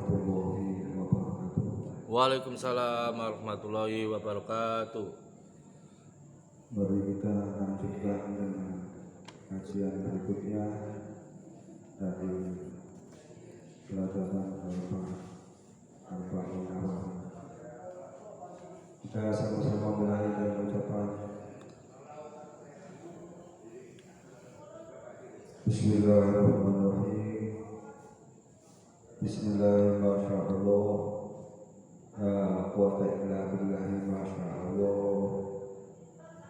warahmatullahi wabarakatuh. Waalaikumsalam warahmatullahi wabarakatuh. Mari kita lanjutkan dengan kajian berikutnya dari pelajaran Arba'in Nawawi. Kita sama-sama mulai dengan ucapan Bismillahirrahmanirrahim. Bismillahirrahmanirrahim. La quwwata illa billahi ma syaa Allah.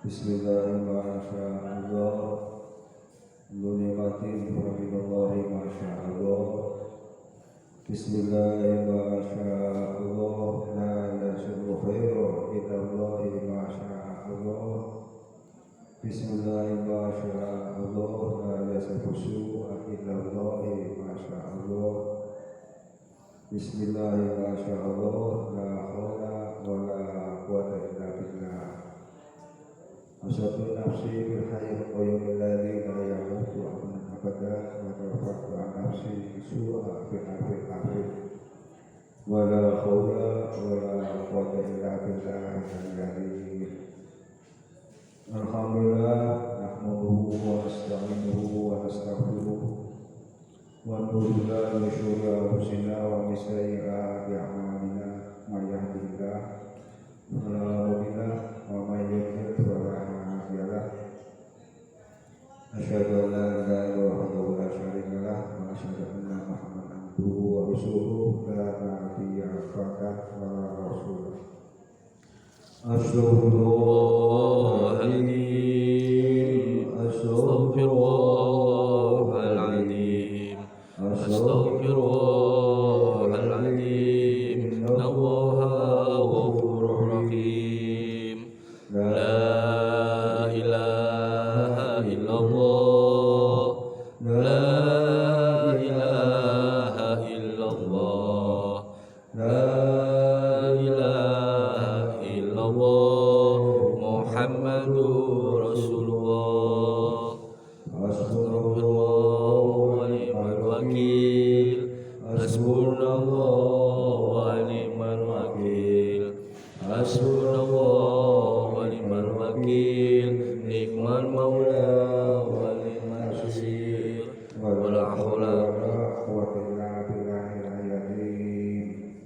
Bismillahirrahmanirrahim. Lunikmatin Allahi ma syaa Allah. Bismillahirrahmanirrahim. La yasirru khairan illa Allahi ma syaa Allah. Bismillahirrahmanirrahim. La yasirru su'a illa Allahi ma syaa Allah. Bismillahirrahmanirrahim. La haula wa la quwwata illa billah. Asyhadu nafsi bil hayy qayyumil ladzi la yamutu abada wa tawaffa an nafsi su'a fil akhir. Wa la haula wa la quwwata illa billah. Alhamdulillah nahmaduhu wa nasta'inuhu wa nastaghfiruh. وَنَعُوذُ بِاللَّهِ مِنْ شُرُورِ أَنفُسِنَا وَمِنْ سَيِّئَاتِ أَعْمَالِنَا مَن يَهْدِهِ اللَّهُ فَلَا مُضِلَّ لَهُ وَمَن يُضْلِلْ فَلَا هَادِيَ لَهُ أَشْهَدُ أَن لَّا إِلَهَ إِلَّا اللَّهُ وَحْدَهُ لَا شَرِيكَ لَهُ وَأَشْهَدُ أَنَّ مُحَمَّدًا عَبْدُهُ وَرَسُولُهُ لَا نَبِيَّ بَعْدَهُ وَلَا رَسُولَ Astaghfirullahaladzim, astaghfirullahaladzim, astaghfirullahaladzim. Innallaha ghafurur rahim. La ilaha illallah, la ilaha illallah, la ilaha illallah. Muhammadur Rasulullah. Hasbunallah wa ni'mal wakil. Hasbunallah wa ni'mal wakil. Hasbunallah wa ni'mal wakil. Ni'mal maula wa ni'mal nasir. Wala haula wala quwwata illa billahil aliyyil.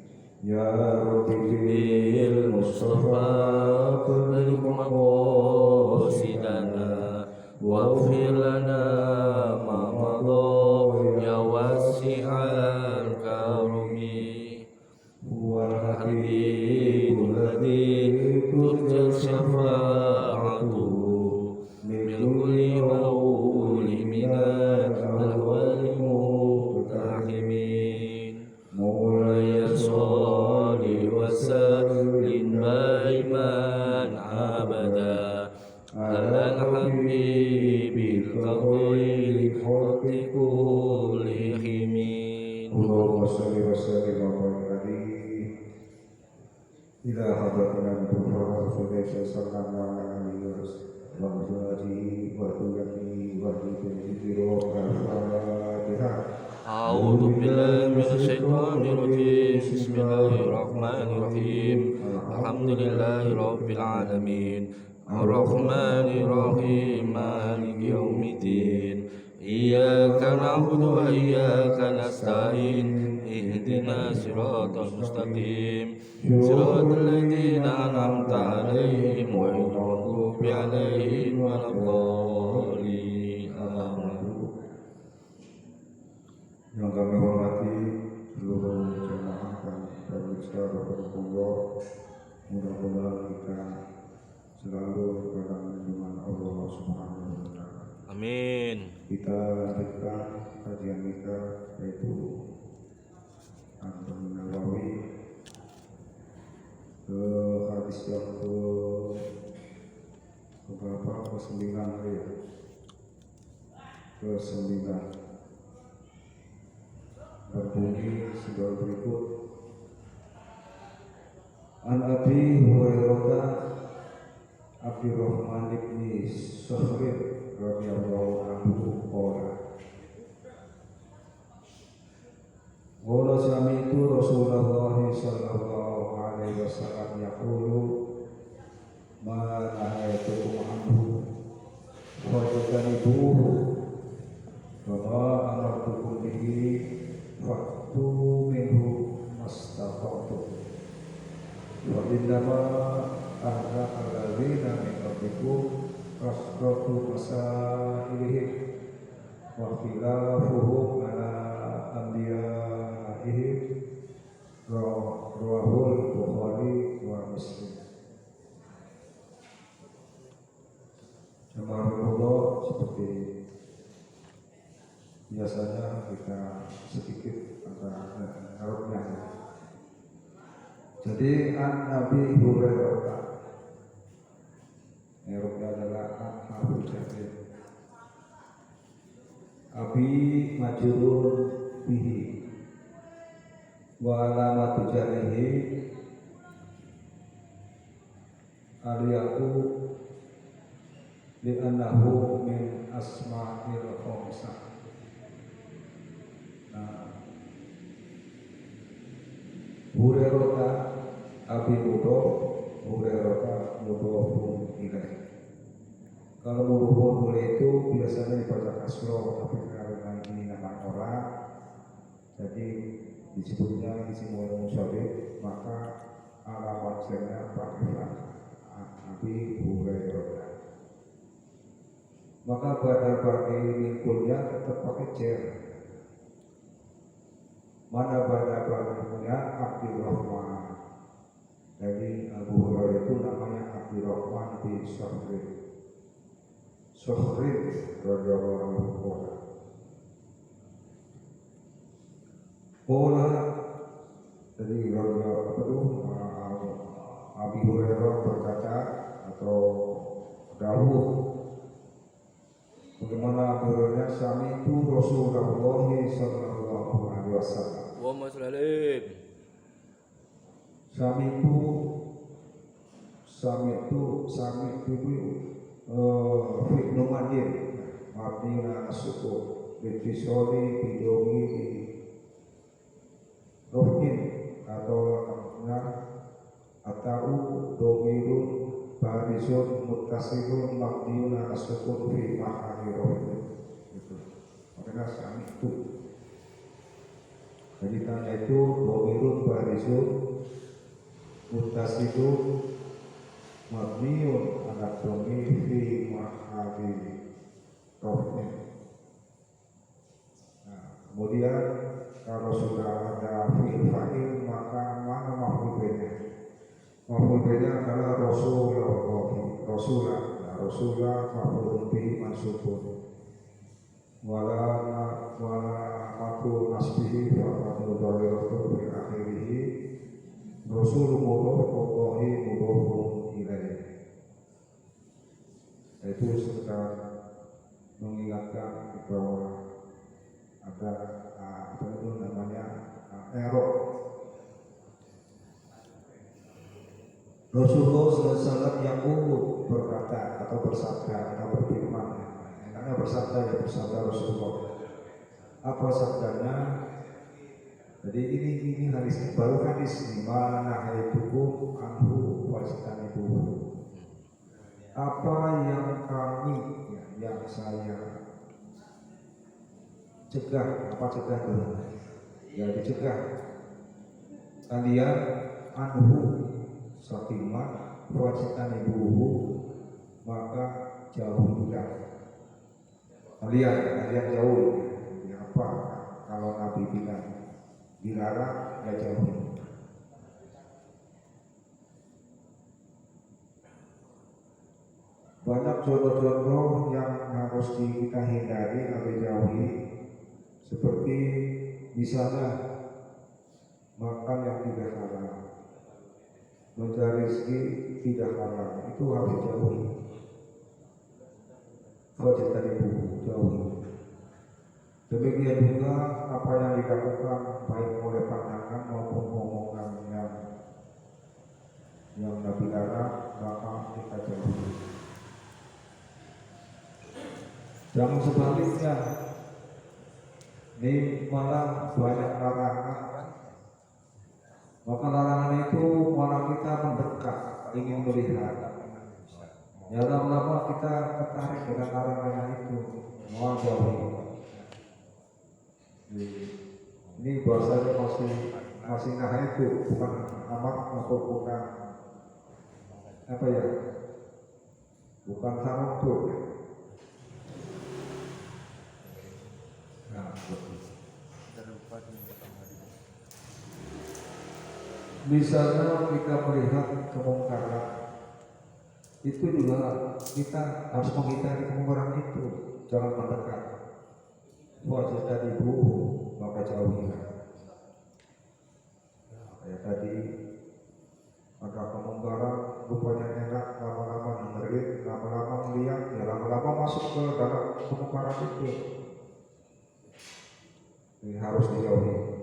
Ya Rabbi bil Mustafa kublikum qasidana waghfir lana ma madha ya wasi'al karami wal hadidul ladzi turja syafa'atu min kulli mawli minal ahwali mutahimin. Mulai sholli wa sallim daiman abada alal habibil qawli khati kulli himin. Allahumma sholli wa sallim wa barik ila hadratina Muhammad sallallahu alaihi wasallam wa alihi wa sahbihi wa sallam. A'udzu billahi minasyaitonir rajim. Bismillahirrahmanirrahim. Alhamdulillahirabbil alamin. Arrahmanir rahim. Maliki yaumiddin. Iyyaka na'budu wa iyyaka nasta'in. Ihdinas siratal mustaqim. Siratal ladzina an'amta 'alaihim ghairil maghdubi 'alaihim waladdallin. Amin. Yang kami hormati seluruh jemaah dan pemirsa Rasulullah, mudah-mudahan kita selalu dalam lindungan Allah Subhanahu wa Ta'ala. Amin. Kita lanjutkan kajian kita, yaitu Arba'in Nawawi, ke hadis yang ke-9 ya? Ke-9. Berbunyi sebagai berikut. An Abi Hurairah Abdurrahman bin Sakhr radhiyallahu anhu qala Qala sami'tu Rasulullah sallallahu alaihi wasallam yaqulu ma nahaytukum anhu fajtanibuhu wa ma amartukum bihi fa'tu minhu mastata'tum wa innama ahlaka alladzina min qablikum kasratu masailihim wa khilafuhum ala anbiya'ihim rawahul Bukhari wa Muslim. Alhamdulillah, seperti biasanya kita sedikit antara Arabnya. Jadi Nabi Hurairah Arabnya adalah Abu Jahil Abi majrur bihi wa alamatu jarihi aliyaku li'annahu min asma'il khamsah. Hurairah Abi Hurairah mudhofun ilaih. Kalau mudhofun boleh itu biasanya dibaca kasroh, tapi karena ini nama orang jadi disebutnya isim musyabih, maka alamat jarnya pakai Abi Hurairah. Maka pada bagi mikulnya tetap pakai cer. Mana pada baginya Abdurrahman. Jadi Abu Hurairah itu namanya Abdurrahman bin Sohrin radhiyallahu anhu. Pola dari Abi Hurairah berkata atau dahulu bagaimana Abu Hurairah sami itu Rasulullah sallallahu alaihi wasallam. Wa masalim. Sami itu fi'lu madin mabni ala sukun bitisoli bidomi rohin atau atau domirun barisun muttasilun mabniun ala sukun fi mahali rohin itu makanya sami itu. Jadi tanya itu domirun barisun muttasilun mabniun ala domi fi mahali rohin. Kemudian kalau sudah ada fi'il fa'il maka mana maf'ul bihnya? Maf'ul bihnya adalah Rasulullah maf'ul bihi mansubun. Wala maf'ul nasbihi fa mudhari'un fi akhirih. Rasul mudhaf mudhafun ilaih. Itu sedang mengingatkan bahwa ada apa itu namanya error. Rasulullah SAW yang berkata atau bersabda atau berfirman, karena bersabda Rasulullah. Apa sabdanya? Jadi ini hadis baru hadis di mana haitukum anhu wajtanibu. Apa yang kami yang saya cegah, apa cegah dulu? Ya dicegah kalian anhu satima wajtanibuhu, maka jauhilah kalian jauh. Ya apa kalau Nabi bilang dilarang ya jauhi. Banyak contoh-contoh yang harus kita hindari atau jauhi, seperti misalnya makan yang tidak halal, mencari rezeki tidak halal, itu harus dijauhi. Wajib tadi jauhi. Demikian juga apa yang dilakukan baik oleh pandangan maupun omongan yang Nabi larang, maka kita jauhi. Yang sebaliknya Ini malah banyak larangan. Maka larangan itu malah kita mendekat, ingin melihat. Ya lama-lama kita tertarik dengan larangan itu, mau jauhi. Ini bahasanya masih nah itu, bukan amat atau bukan apa ya, bukan haram tuh. Nah, misalnya kita melihat kemungkaran, itu juga kita harus menghindari kemungkaran itu, jangan mendekat. Wajib tadi bu, maka jauhilah. Kayak tadi ada kemungkaran, rupanya enak, lama-lama dengerin, lama-lama melihat, ya lama-lama masuk ke dalam kemungkaran itu. Ini harus dijauhi.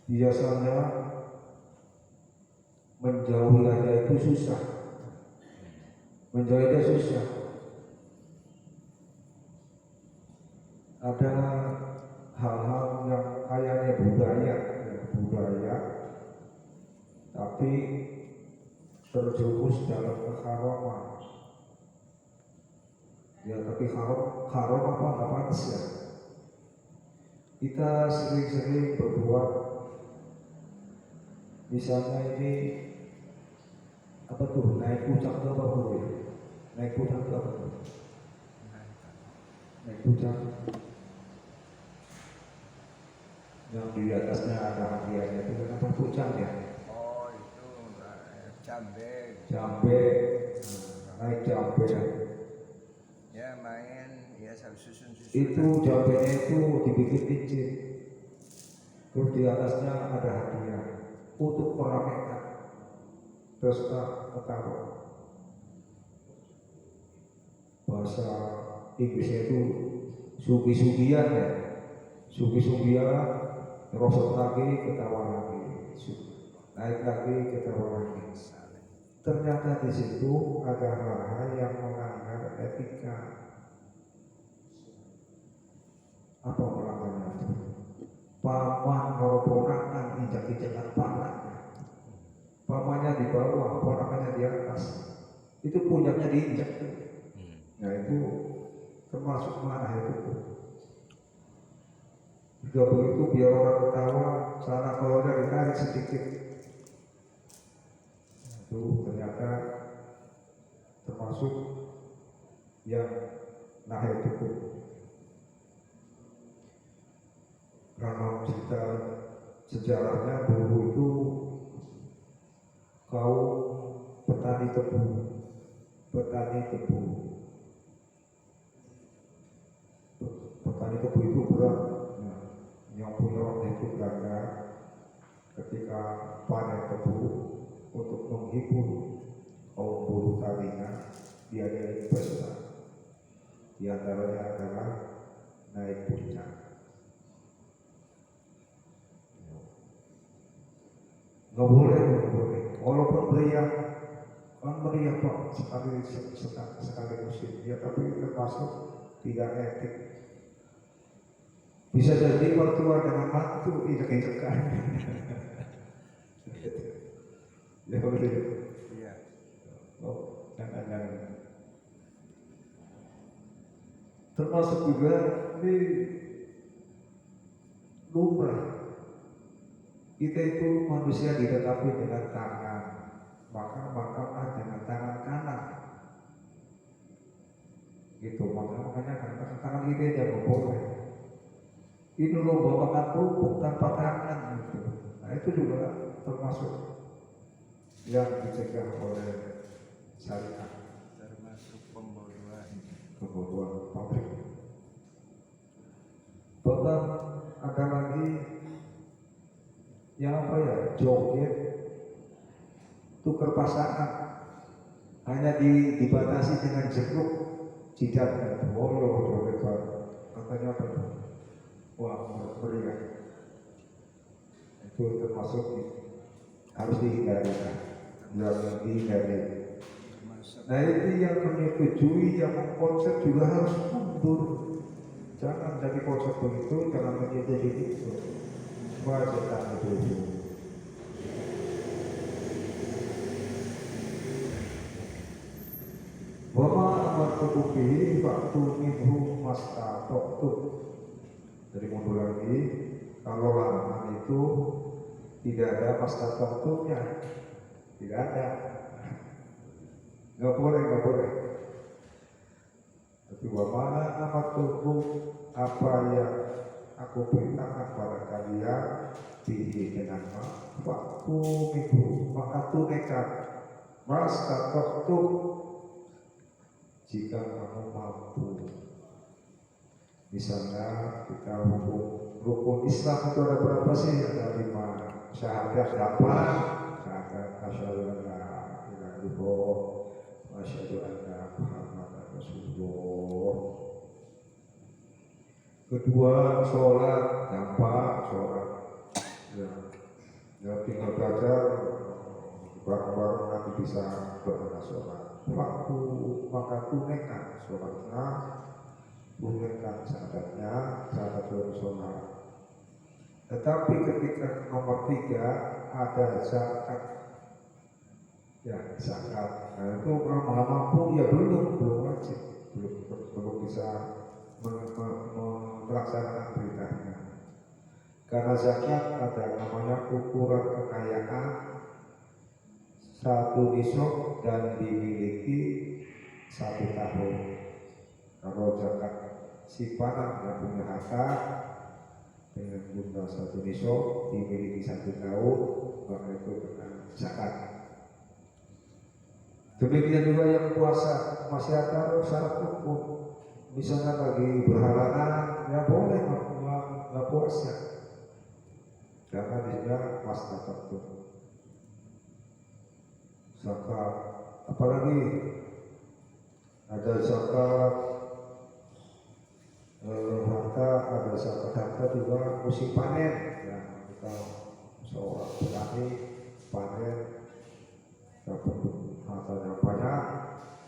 Biasanya menjauhi aja itu susah. Menjauhi itu susah. Ada hal-hal yang kayaknya budaya, tapi terjerumus dalam keharaman. Ya tapi haram apa nggak pantas ya. Kita sering-sering berbuat, misalnya ini apa tuh, naik puncak ke apa tuh ya? Naik puncak ke apa tuh? Naik puncak yang di atasnya ada hadiahnya itu kenapa puncak ya? Oh itu jambe. Jambe, naik jambe. Ya main, ya susun. Itu jambenya itu dibikin licin, terus di atasnya ada hadiah untuk meramekan pesta ketawa. Bahasa Inggrisnya itu sugi-sugian ya, sugi-sugian, rosot lagi, ketawa lagi, naik lagi, ketawa lagi. Ternyata di situ ada hal-hal yang melanggar etika. Apa melanggarnya itu? Paman merobohkan injak-injakan panahnya. Pamannya di bawah, ponakannya di atas. Itu puncaknya diinjak. Nah itu termasuk mana itu? Jika begitu biar orang ketawa, celana kolornya ditarik sedikit. Itu ternyata termasuk yang nahi itu. Karena cerita sejarahnya dulu itu kaum petani tebu. Petani tebu itu berat. Nah, yang punya waktu itu karena ketika panen tebu untuk menghibur kaum buruh taninya, diadakan pesta. Di antaranya adalah naik puncak. Nggak boleh. Walaupun meriah, kan meriah pak sekali musim, ya tapi termasuk tidak etik. Bisa jadi mertua dengan mantu injek-injekan. Ya boleh. Iya. Oh, jangan. Termasuk juga di lumrah. Kita itu manusia ditetapi dengan tangan, maka makanlah dengan tangan kanan. Gitu, makanya tangan kita jangan boleh. Ini lomba makan kerupuk tanpa tangan gitu. Nah itu juga termasuk yang dicegah oleh syariat. Termasuk Pembodoan pabrik. Bahkan ada lagi yang apa ya, joget, tukar pasangan, hanya dibatasi dengan jeruk jidatnya. Oh joget katanya apa? Wah meriah. Itu termasuk harus dihindari, dihindari. termasuk Nah itu yang menyetujui, yang mengkonsep juga harus mundur. Jangan dari konsep begitu, jangan menyetujui itu. Supaya setan itu. Wama amartukum bihi fa'tu minhu mastata'tum. Jadi mundur lagi, kalau larangan itu tidak ada mastata'tumnya, tidak ada, nggak boleh. Tapi wama amartukum, apa yang aku perintahkan pada kalian bihi dengan fa'tu minhu, maka tunaikan mastata'tum jika kamu mampu. Misalnya kita rukun Islam itu ada berapa sih? Ada 5. Syahadat 8. Syahadat asyhadu an la ilaha illallah wa asyhadu anna Muhammadar Rasulullah. Kedua, sholat gampang, sholat ya tinggal belajar bareng-bareng nanti bisa berangkat sholat. Waktu maka tunaikan sholatnya, tunaikan syahadatnya, syahadat sholat. Tetapi ketika nomor 3 ada zakat, ya zakat. Nah itu kalau mampu ya belum wajib, belum bisa melaksanakan perintahnya. Karena zakat ada namanya ukuran kekayaan 1 nisab dan dimiliki 1 tahun. Kalau zakat simpanan yang punya harta dengan jumlah 1 nisab dimiliki 1 tahun, maka itu kena zakat. Demikian juga yang puasa, masih ada syarat hukum. Misalnya lagi berhalangan, ya boleh nggak puasa, karena dia mastata'tum. Zakat, apalagi ada zakat harta, ada zakat harta juga musim panen. Ya, kita seorang petani panen dapat hartanya banyak,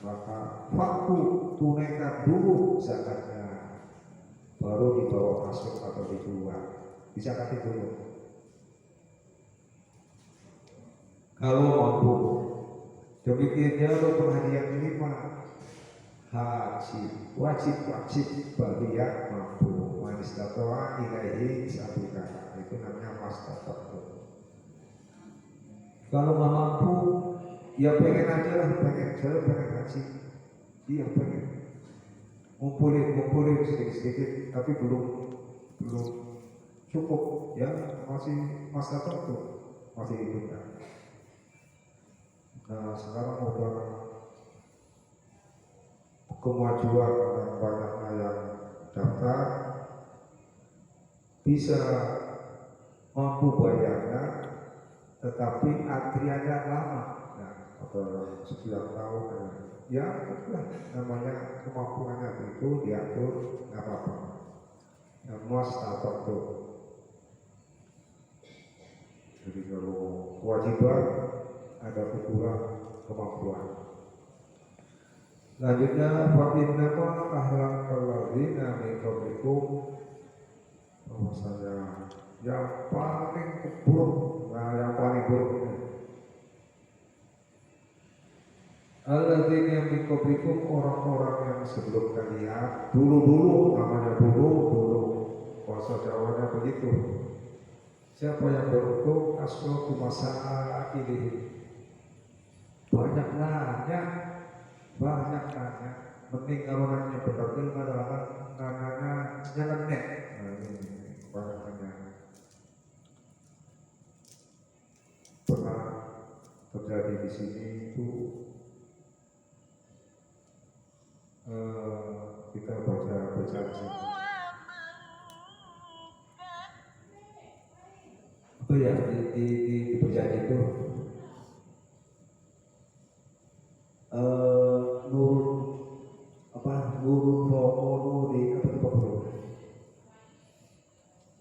maka waktu tunaikan dulu zakatnya, baru dibawa masuk atau dijual. Dizakati dulu. Kalau mampu. Demikian rukun haji yang kelima, haji wajib bagi yang mampu. Manis tatoa ilaihi sabila, itu namanya mastata'tum. Kalau nggak mampu, ya pengen aja lah, saya pengen haji, iya pengen ngumpulin sedikit, tapi belum cukup, ya masih mastata'tum, masih hidup kan. Nah sekarang udah kemajuan dan banyaknya yang daftar, bisa mampu bayarnya, tetapi antriannya lama. Nah, atau setiap tahun, ya itulah namanya kemampuannya itu diatur, nggak apa-apa. Mastata'tum. Jadi kalau kewajiban ada ukuran kemampuan. Lanjutnya, fa'innama ahlakal ladzina min qablikum, bahwasanya yang paling buruk, yang paling buruk ini alladzina min qablikum, orang-orang yang sebelum kalian, dulu namanya dulu bahasa Jawanya begitu. Siapa yang beruntung? Asrofu masalah ini. Banyak nanya, mending kalau nanya benar-benar adalah nanya nyeleneh. Nah ini banyak nanya. Pernah terjadi di sini itu kita baca apa ya di berjadi itu nurun romo nuri apa itu bro?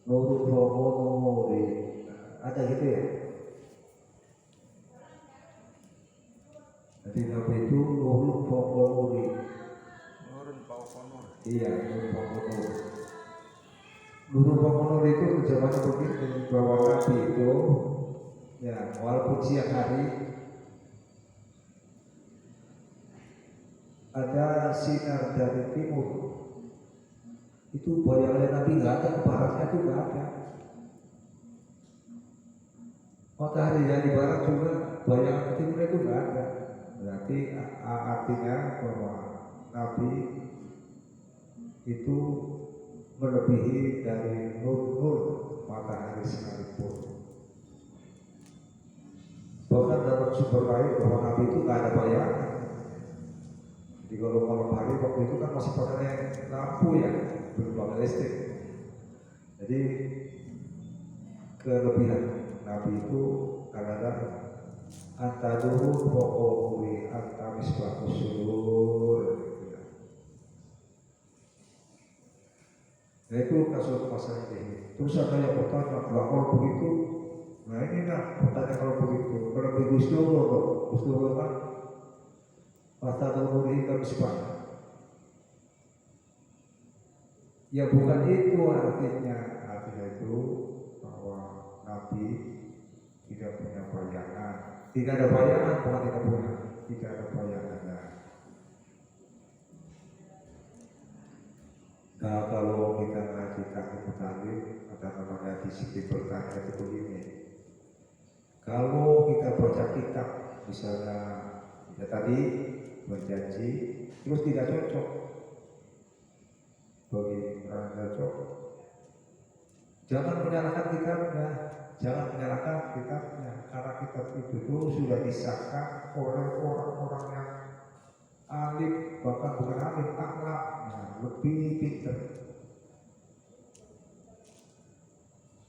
Nurun romo nuri ada gitu ya. Jadi nabi itu nurun Iya, Nurul Pakunur. Nurul Pakunur itu tujuannya begini, bahwa Nabi itu ya walaupun siang hari ada sinar dari timur, itu bayangan Nabi nggak ada, ke baratnya itu nggak ada. Matahari yang di barat juga bayangan ke timur itu nggak ada. Berarti artinya bahwa Nabi itu melebihi dari nur matahari sekalipun. Bahkan dapat sumber lain bahwa Nabi itu nggak ada bayangan. Jadi kalau malam hari waktu itu kan masih pakai lampu ya, belum pakai listrik. Jadi kelebihan Nabi itu kadang-kadang antaduhu pokokui antamis bagus sulur. Nah itu kasus masalah ini. Terus ada yang bertanya, kalau begitu, nah ini nah bertanya kalau begitu, kalau begitu Gus Dur kan Mata nuri kamisbah. Ya bukan itu artinya itu bahwa Nabi tidak punya bayangan. Tidak ada bayangan, bukan tidak punya, tidak ada bayangannya. Nah kalau kita ngaji kaki petani, ada namanya disiplin bertanya itu begini. Kalau kita baca kitab, misalnya ya tadi berjanji, terus tidak cocok bagi orang cocok, jangan menyalahkan kitabnya, karena kitab itu sudah disahkan oleh orang-orang yang alim, bahkan bukan alim, akhlak, lebih pintar.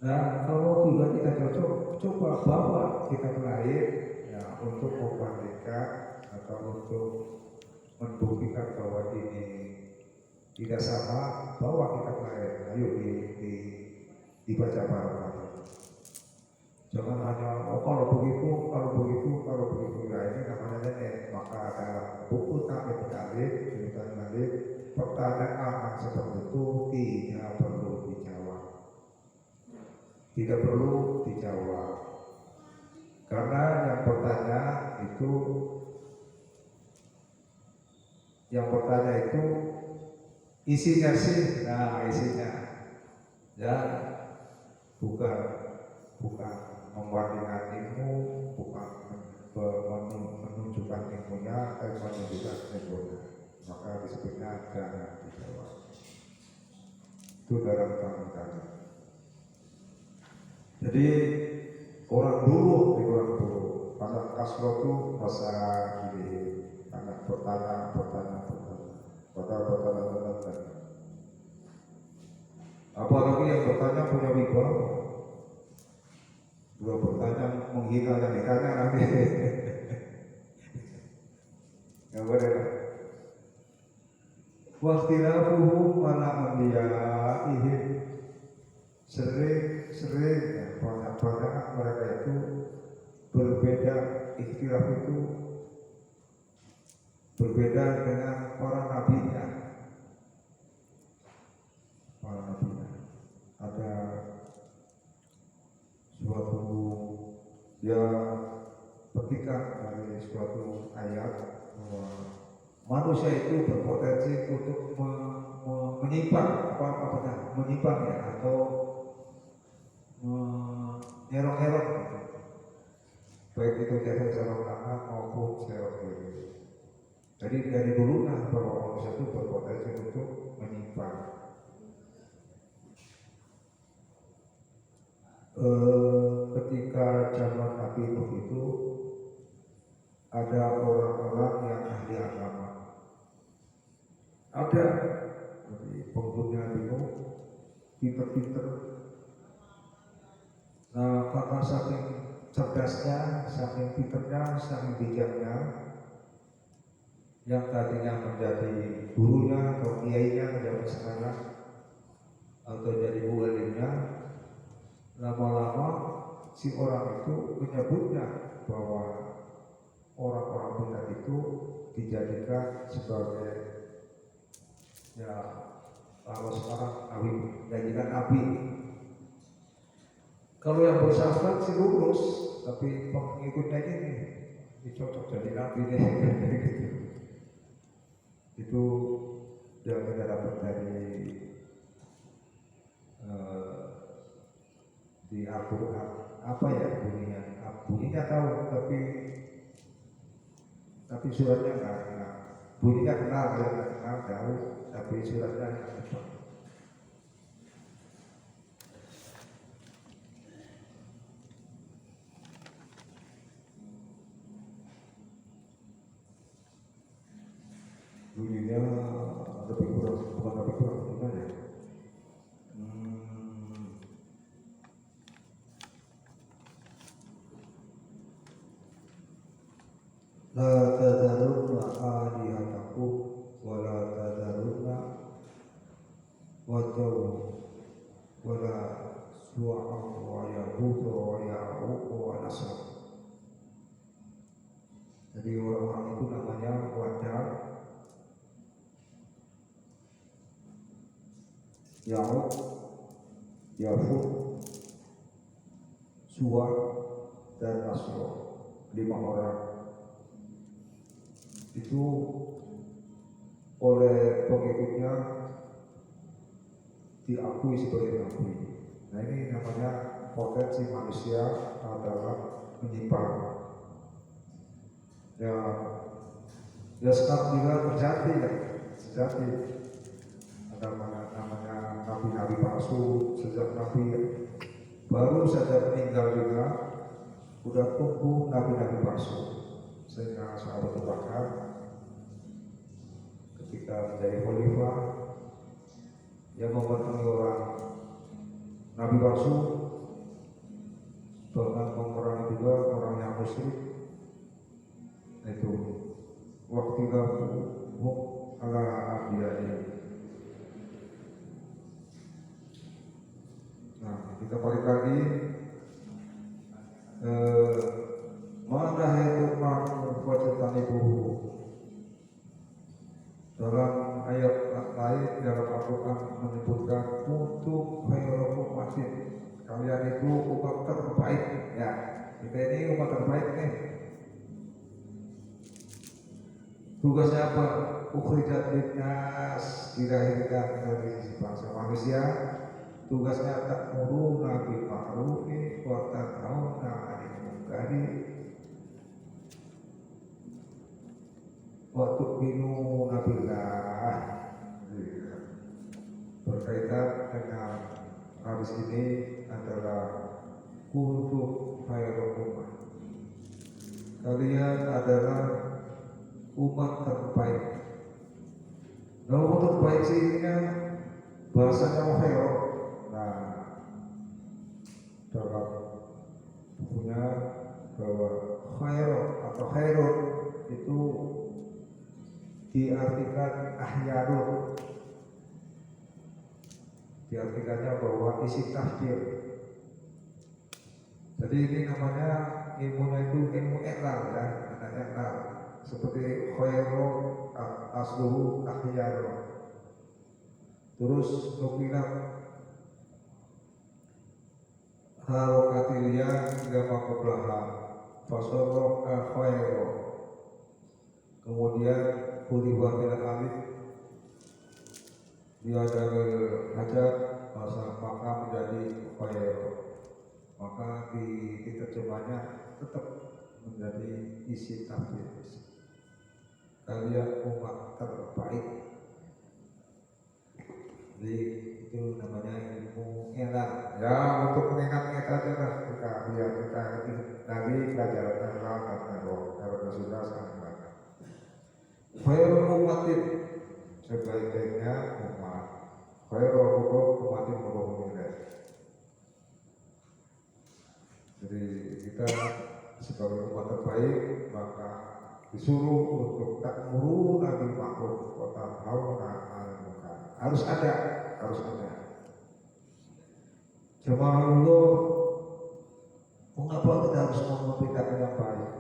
Nah kalau juga tidak cocok, coba bawa kitab lain ya, untuk membandingkan atau untuk membuktikan bahwa ini tidak sama, bawa kitab lain, ayo dibaca bareng-bareng. Jangan hanya kalau begitu, ya ini namanya nenek. Maka ada buku Tamim Talib, pertanyaan seperti itu tidak perlu dijawab. Tidak perlu dijawab. Karena yang bertanya itu isinya sih, isinya ya bukan membandingkan ilmu, bukan menunjukkan ilmunya, tapi menunjukkan ilmunya. Maka disebutnya jangan dijawab. Itu dalam tanggung. Jadi orang dulu, pada kasro itu masa ini anak bertanya. Apalagi yang bertanya punya wibawa, dua bertanya menghina yang ditanya nanti. Nggak boleh. Wakhtilafuhum ala anbiya'ihim, sering banyak mereka itu berbeda, ikhtilaf itu berbeda dengan para nabinya. Ada suatu petikan dari suatu ayat bahwa manusia itu berpotensi untuk menyimpang atau nyerong-nyerong, baik itu serong kanan maupun serong kiri. Jadi dari dulunya bahwa manusia itu berpotensi untuk menyimpang. Ketika zaman Nabi Nuh itu ada orang-orang yang ahli agama, ada penghuni Nabi Nuh pinter-pinter. Nah karena saking cerdasnya, saking pinternya, saking bijaknya, yang tadinya menjadi gurunya atau kiainya menjadi sekarang atau jadi muallimnya, lama-lama si orang itu menyebutnya bahwa orang-orang benar itu dijadikan sebagai Ya kalau sekarang Nabi jadikan Nabi. Kalau yang bersyafaat sih lulus, tapi pengikutnya ini dicocok jadi Nabi deh. Gitu. Itu yang kita dapat dari di Al-Quran. Apa ya bunyinya? Bunyinya tahu, tapi suratnya nggak kenal. Bunyinya kenal, kalau nggak kenal tahu, tapi suratnya nggak kenal. Bunyinya lebih kurang, bukan lebih kurang, gimana ya? La tadarunna alihatakum wa la tadarunna wadaw wa la su'a wa yahuda wa ya'uq wa nasr. Jadi orang-orang itu namanya Wadar, Ya'uq, Yafud, Suwa, dan Nasr. 5 orang itu oleh pengikutnya diakui sebagai nabi. Nah ini namanya potensi manusia adalah menyimpang. Ya sekarang juga terjadi ya, terjadi. Ada namanya nabi-nabi palsu. Sejak nabi baru saja meninggal juga udah tumbuh nabi-nabi palsu. Sehingga sahabat Abu Bakar ketika menjadi khalifah yang memerangi orang nabi palsu, bahkan memerangi juga orang yang musyrik. Itu waktu kamu ala abiyani. Nah kita balik lagi mana itu wajatan ibu. Dalam ayat lain dalam Al-Quran menyebutkan untuk khairukum umatin, kalian itu umat terbaik. Ya, kita ini umat terbaik nih. Tugasnya apa? Ukhrijat linnas, dilahirkan dari bangsa manusia. Tugasnya ta'muruna bil ma'rufi wa tanhauna 'anil munkari wa tu'minuna billah. Berkaitan dengan hadis ini adalah kuntum khairal ummah. Kalian adalah umat terbaik. Nah, umat terbaik sih ini kan bahasanya khair. Nah, dalam bukunya bahwa khair atau khairun itu diartikan ahyarun, diartikannya bahwa isi tafsir. Jadi ini namanya ilmunya itu ilmu iqlal ya, ada iqlal seperti khairu asluhu ahyarun. Terus nukilat harokatilya gama qablaha fasorroka khairu. Kemudian Kuliwa bil alif dia dari hajat maka menjadi khair, maka di terjemahnya tetap menjadi isi tafsir. Kalian umat terbaik. Jadi itu namanya ilmu enak. Ya untuk mengingat-ingat aja lah kita biar kita dari pelajaran Allah karena sudah sangat banyak. Khairul umatin, sebaik-baiknya umat. Khairul umatin berumur. Jadi kita sebagai umat terbaik maka disuruh untuk ta'muruna bil ma'ruf wa tanhauna 'anil munkar. Harus ada. Jemaah Allah, mengapa kita harus memberikan yang baik?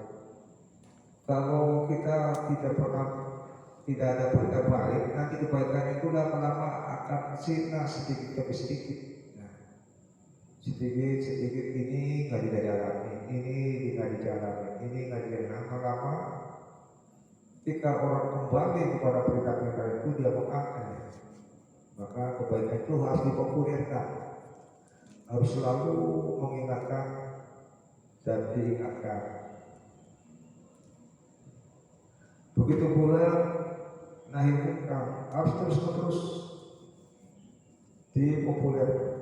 Kalau kita tidak pernah tidak ada berita baik, nanti kebaikan itu lama-lama akan sirna sedikit demi sedikit. Nah, sedikit ini nggak dijalani, ini nggak dijalani, ini nggak dijalani. Lama-lama ketika orang kembali kepada berita-berita itu dia mengamalkan, maka kebaikan itu harus dipopulerkan, harus selalu mengingatkan dan diingatkan. Begitu pula nahi munkar harus terus-menerus dipopulerkan.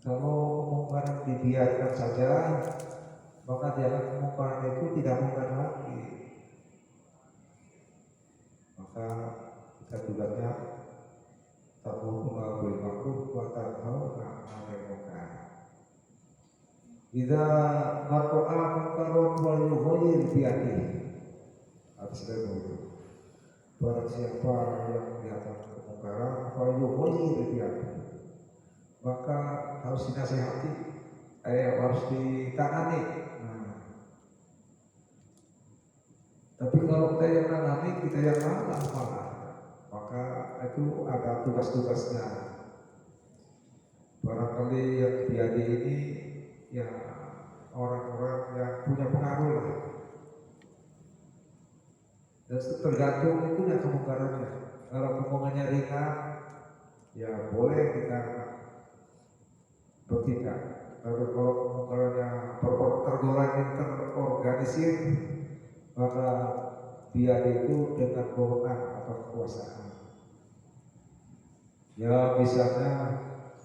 Kalau kemungkaran dibiarkan saja, maka dianggap kemungkaran itu tidak mungkar lagi. Maka kita tugasnya ta'muruna bil ma'ruf wa tanhauna 'anil munkar. Idza mar'a munkarun wal yughayyir bi yadihi. Harus begitu. Barang siapa yang melihat kemungkaran wal yughayyir bi yadihi, maka harus dinasihati, harus ditangani. Tapi kalau kita yang menangani, kita yang malah, maka itu ada tugas-tugasnya. Barangkali yang biadi ini ya orang-orang yang punya pengaruh lah. Dan tergantung itu ya kemungkarannya. Kalau kemungkarannya ringan, ya boleh kita bertindak. Tapi kalau kemungkarannya terorganisir, maka dia itu dengan wewenang atau kekuasaan. Ya misalnya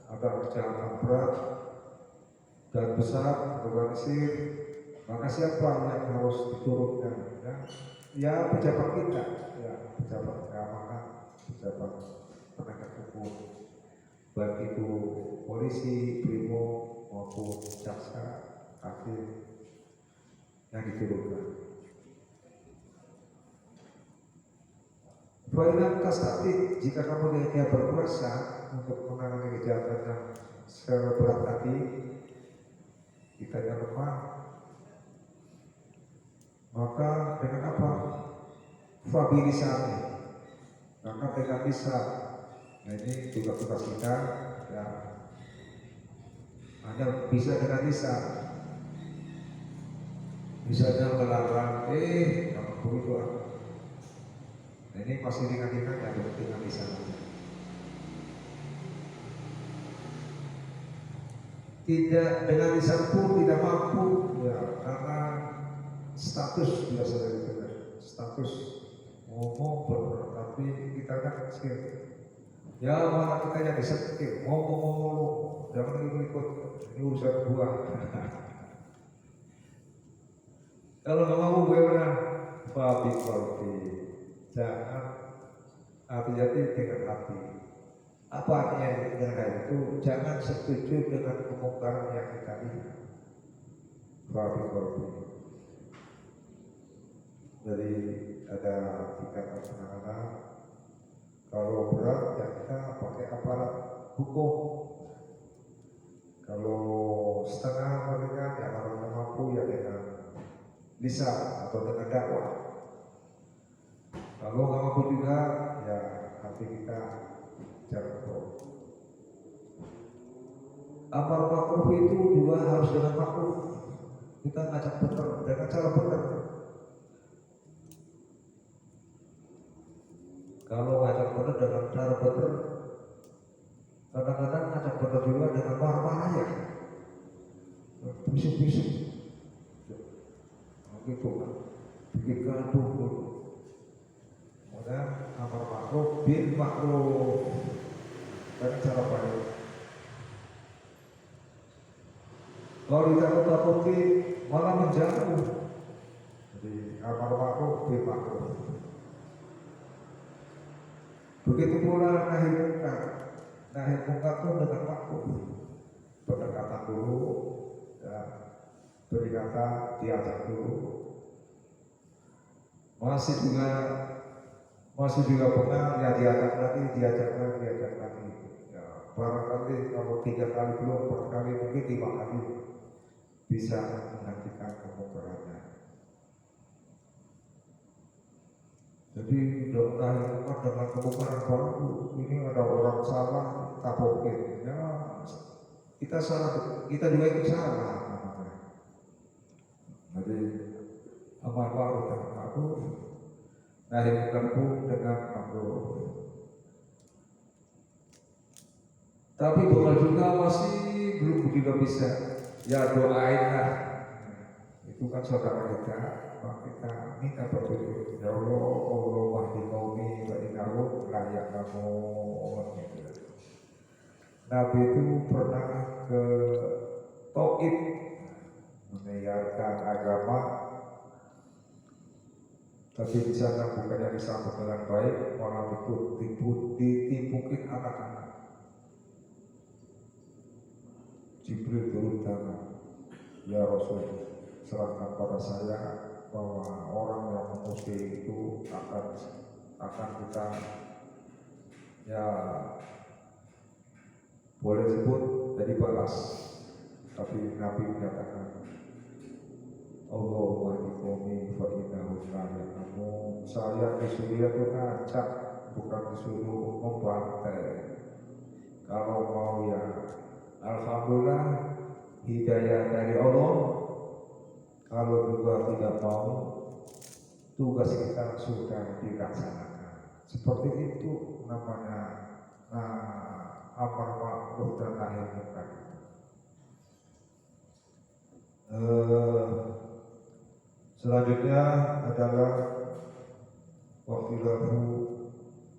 ada kejahatan berat dan besar organisir, maka siapa yang harus diturunkan? Ya pejabat kita, ya pejabat keamanan, pejabat penegak hukum, baik itu polisi, brimob maupun jaksa, hakim yang diturunkan. Failam tasati, jika kamu dia berkuasa untuk menangani kejahatan yang seberat hati, kita yang lemah, maka dengan apa? Fabilisani, maka dengan bisa. Nah ini tugas-tugas kita, ya. Anda bisa dengan bisa, misalnya melarang, kamu begitu. Nah, ini masih ringan-ringan ya, dengan bisa. Tidak dengan lisan pun tidak mampu, ya karena status biasa itu, status ngomong tapi kita kan kecil. Ya mana kita yang bisa kecil, ngomong jangan ikut ini urusan buah. Kalau nggak mau bagaimana? Fabi jangan hati-hati dengan hati. Apa artinya dengan itu? Jangan setuju dengan kemungkaran yang kita lihat. Fabi. Jadi ada tingkatan penanganan. Kalau berat ya kita pakai aparat hukum. Kalau setengah ringan ya kalau nggak mampu ya dengan lisan atau dengan dakwah. Kalau nggak mampu juga ya hati kita jatuh. Amar ma'ruf itu juga harus dengan ma'ruf. Kita ngajak benar dengan cara benar. Kalau ngajak benar dengan cara benar, kadang-kadang ngajak benar juga dengan marah-marah ya, bisik-bisik, gitu kan, bikin gaduh dulu. Kemudian amar ma'ruf bil ma'ruf dengan cara baik. Kalau ditakut-takuti malah menjauh. Jadi amar ma'ruf bil ma'ruf. Begitu pula nahi munkar. Nahi munkar itu dengan ma'ruf. Pendekatan dulu, ya, peringatan diajak dulu. Masih juga benar ya diajak lagi. Ya, barangkali kalau 3 kali belum, 4 kali mungkin 5 kali bisa menghentikan kemungkarannya. Jadi dokter itu dengan kebukaran baru ini ada orang salah tapokin ya, kita salah, kita juga itu salah namanya. Jadi amal ma'ruf dan ma'ruf nahi munkar dengan ma'ruf. Tapi bukan juga masih belum juga bisa. Ya doain lah. Itu kan saudara kita, maka kita minta petunjuk. Ya Allah, Allah wahdi qaumi wa innahu la ya'lamun. Nabi itu pernah ke Taif menyiarkan agama, tapi di sana bukannya disambut dengan baik, malah ditimpukin anak-anak. Jibril turun tangan, ya Rasul, serahkan pada saya bahwa orang yang memusuhi itu akan kita ya boleh sebut jadi balas. Tapi Nabi menyatakan Allahumma iqomi fa innahu la ya'lamun. Saya disuruh itu ngajak, bukan disuruh membantai. Kalau mau ya alhamdulillah hidayah dari Allah. Kalau juga tidak mau, tugas kita sudah dilaksanakan. Seperti itu namanya amar ma'ruf dan nahi munkar. Selanjutnya adalah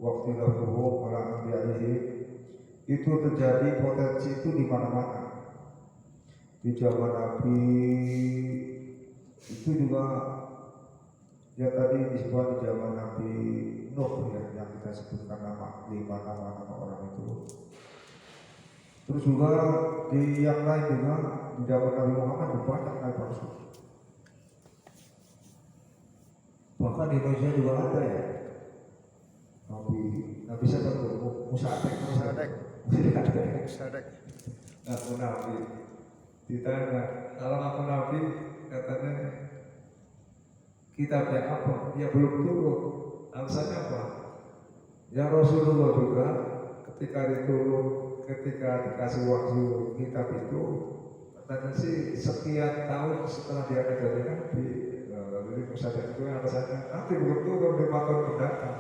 waqtilafuhu ala anbiya'ihi. Itu terjadi, potensi itu di mana-mana. Di zaman Nabi itu juga ya tadi disebut di zaman Nabi Nuh ya, yang kita sebutkan nama 5 nama orang itu. Terus juga di yang lain juga di zaman Nabi Muhammad banyak nabi palsu. Bahkan di Indonesia juga ada ya. Nabi siapa tuh? Musadek. Ngaku Nabi. Ditanya, kalau ngaku Nabi katanya kitabnya apa? Ya belum turun. Alasannya apa? Ya Rasulullah juga ketika dikasih wahyu kitab itu katanya sih sekian tahun setelah dia menjadi Nabi. Jadi Musadek itu alasannya nanti belum turun 5 tahun mendatang.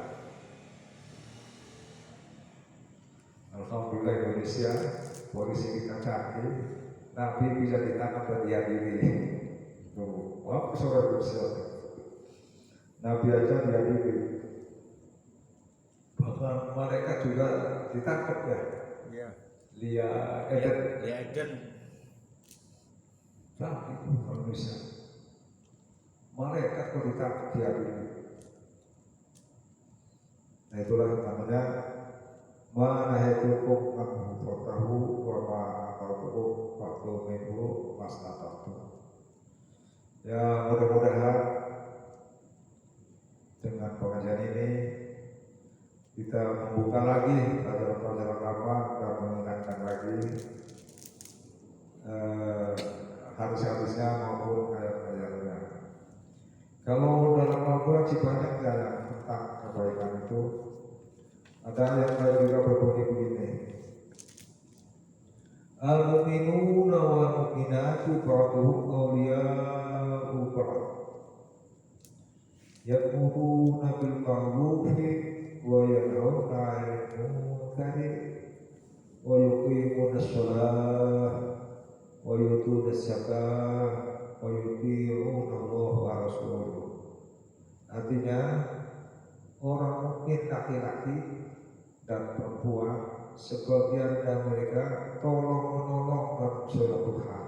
Alhamdulillah Indonesia polisi kita canggih, Nabi bisa ditangkap dan dihadiri. Wah, saudara Indonesia, Nabi aja dihadiri. Bahkan malaikat juga ditangkap ya. Iya. Lia Eden. Canggih Indonesia. Malaikat kok ditangkap dihadiri. Nah itulah namanya manahitukum anhu fatahu wa ma'amartukum fa'tu minhu masnatatu. Ya mudah-mudahan dengan pengajian ini kita membuka lagi pelajaran-pelajaran lama dan mengingatkan lagi hadis-hadisnya maupun ayat-ayatnya. Kalau dalam Al-Quran sih banyak ya tentang kebaikan itu. Ada yang lain juga berbunyi begini. Al-mu'minuna wal mu'minatu ba'duhum awliya'u ba'd. Ya'muruna bil ma'rufi wa yanhauna 'anil munkari wa yuqimuna shalah wa yutuna zakah wa yuti'una Allah wa rasulahu. Artinya orang mukmin laki-laki dan perempuan sebagian dari mereka tolong-menolong dalam surat Tuhan.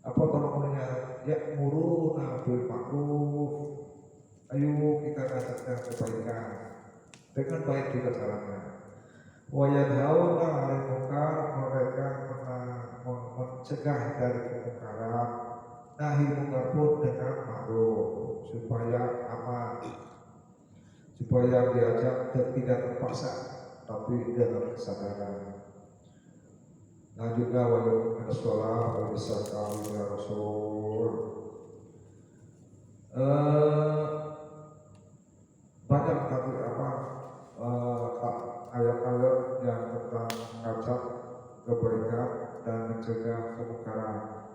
Apa tolong-menolongnya? Ya'muruna bil ma'ruf. Ayo kita katakan kebaikan dengan baik juga caranya. Wa yanhauna 'anil munkar, mereka mencegah dari kemungkaran. Nahi munkar pun dengan ma'ruf supaya aman, supaya diajak dan tidak terpaksa tapi dengan kesadaran. Lanjutnya wajib sholat wa zakah ya Rasul. banyak tapi ayat-ayat yang tentang mengajak kebaikan dan mencegah kemungkaran.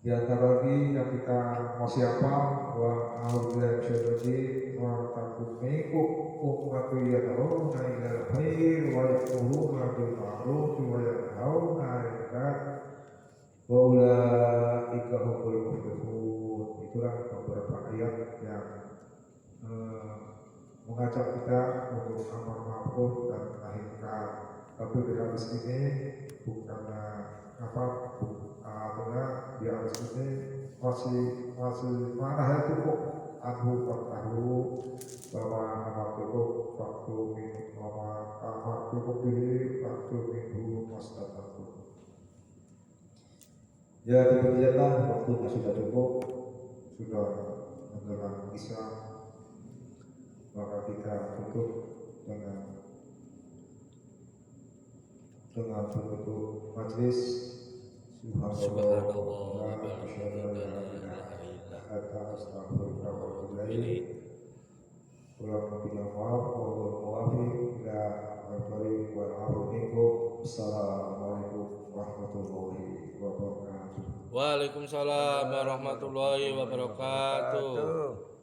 Di antara lagi yang kita masih hafal wa a'udzubillahi minasyaitonir wa taqumiku ummatu yad'una ilal khair wa ya'muruna bil ma'ruf wa yanhauna 'anil munkar wa ulaika humul muflihun. Itulah beberapa ayat yang mengajak kita untuk amar ma'ruf dan nahi munkar. Tapi di hadis ini bukannya di hadis ini masih mana itu kok aku tahu bahwa anak itu waktu minum waktu kopi waktu minggu mustahil. Ya demikianlah, waktunya sudah cukup, sudah menjelang isya, maka kita tutup dengan penutup majlis. Subhanallah wa asyhadu an la ilaha illa anta astaghfiruka wa atubu ilaik. Ulang minta maaf, wallahul muwaffiq ila al-thoriq wal 'afwu minkum. Assalamualaikum warahmatullahi wabarakatuh. Waalaikumsalam warahmatullahi wabarakatuh.